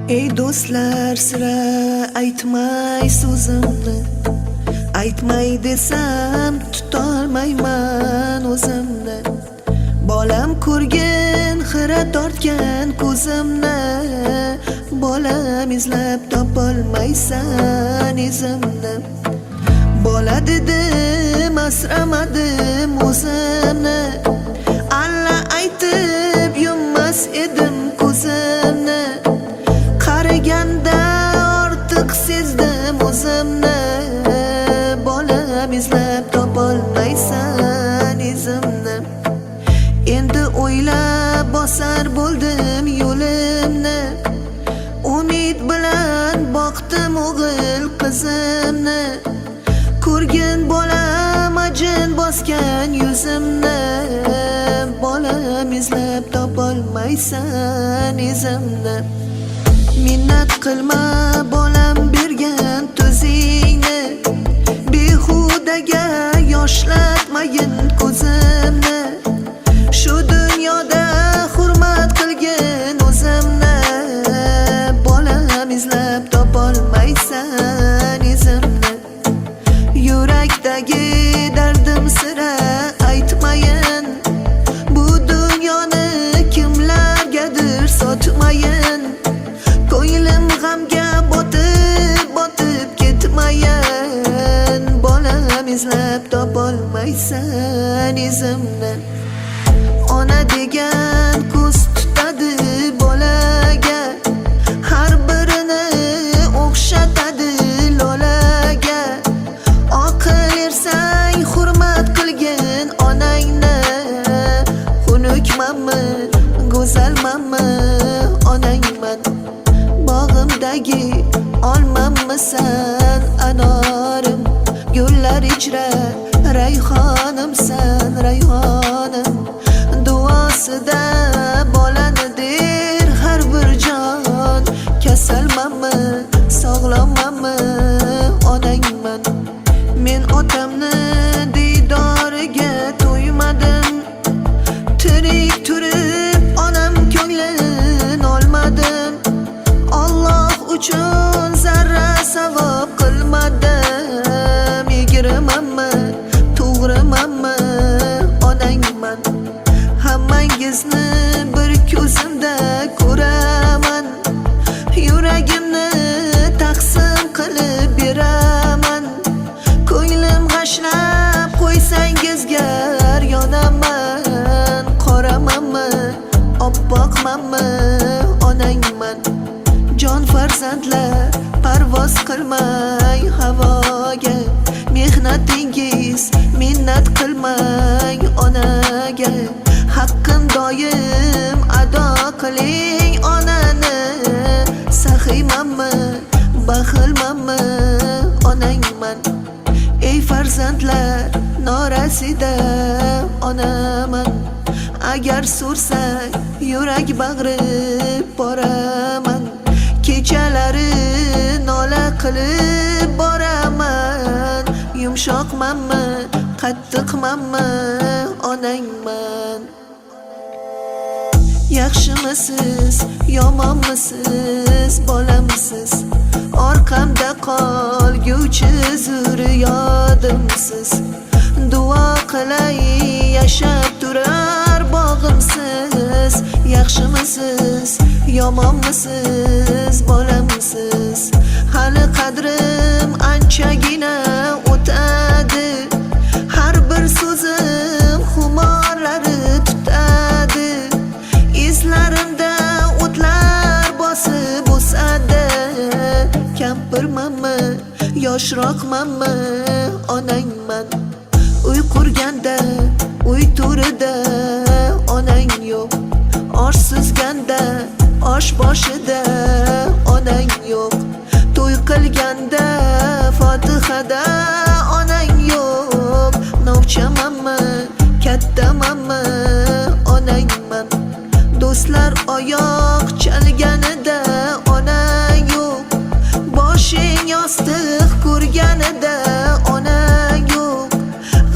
Ey do'stlar, sira aytmay so'zimni, aytmay desam tutolmayman o'zimni. Bolam ko'rgin, xira tortgan ko'zimni, bolam izlab topolmaysan izimni. Bola dedim, asramadim o'zimni, alla aytib yummas edim ko'zimni. Qaraganda ortiq sezdim o'zimni, bolam izlab topolmaysan izimni. Endi o'ylab bosar bo'ldim yo'limni, umid bilan boqdim o'g'il qizimni. Ko'rgin bolam ajin bosgan yuzimni, bolam izlab topolmaysan izimni. Minnat qilma bolam bergan tuzingni, behudaga yoshlatmayin ko'zimni. Shu dunyoda hurmat qilgin o'zimni, bolam izlab topolmaysan izimni. Yurakdagi dardim sira aytmayin, bu dunyoni kimlargadir sotmayin. Ko'nglim g'amga botib ketmayin, bolam izlab topolmaysan izimni. Ona degan ko'z tutadi bolaga, har birini o'xshatadi lolaga. Oqil ersang hurmat qilgin onangni, xunukmanmi, go'zalmanmi, onangman. Bog'imdagi olmammisan anorim, gullar ichra rayhonimsan rayhonim. Duosida bolani der har bir jon, kasalmanmi, sog'lommanmi, onangman. Men otamni diydoriga to'ymadim, tirik turib onam ko'nglin olmadim. Alloh uchun zarra savob qilmadim. Yigirmanmi, to'g'rimanmi, onangman. Hammangizni bir ko'zimda ko'raman, yuragimni taqsim qilib beraman. Ko'nglim g'ashlab qo'ysangizga yonaman. Qoramanmi, oppoqmanmi, onangman. Jon farzandlar parvoz qilmang havoga, mehnatingiz minnat qilmang onaga. Haqqin doim ado qiling onani, saxiymanmi, baxilmanmi, onangman. Ey farzandlar norasida onaman, agar so'rsang yurak bag'rib boraman. Kechalari nola qilib boraman, yumshoqmanmi, qattiqmanmi, onangman. Yaxshimisiz, yomonmisiz, bolamsiz, orqamda qolguvchi zurriyodimsiz. Duo qilay yashab turar bog'imsiz. Yaxshimisiz, yomonmisiz, bolamsiz, hali qadrim anchagina o'tadi. Har bir so'zim xumorlari tutadi, izlarimda o'tlar bosib o'sadi. Kampirmanmi, yoshroqmanmi, onangman. Uy qurganda, uy to'rida onang yo'q. Osh suzganda, osh boshida onang yo'q. To'y qilganda, fotihada onang yo'q. Novchamanmi, kattamanmi, onangman. Do'stlar oyoq chalganida onang yo'q. Boshing yostiq ko'rganida onang yo'q.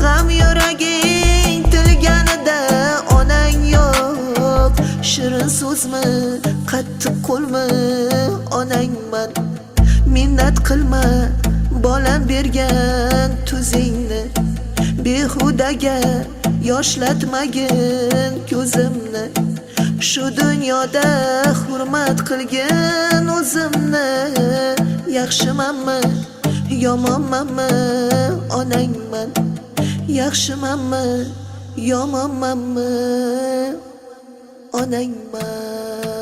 G'am yuraging tilganida onang yo'q. Shirin so'zmi, qattiq qo'lmi, minnat qilma bolam bergan tuzingni, behudaga yoshlatmagin ko'zimni. Shu dunyoda hurmat qilgin o'zimni. Yaxshimanmi, yomonmanmi, onangman. Yaxshimanmi, yomonmanmi, onangman.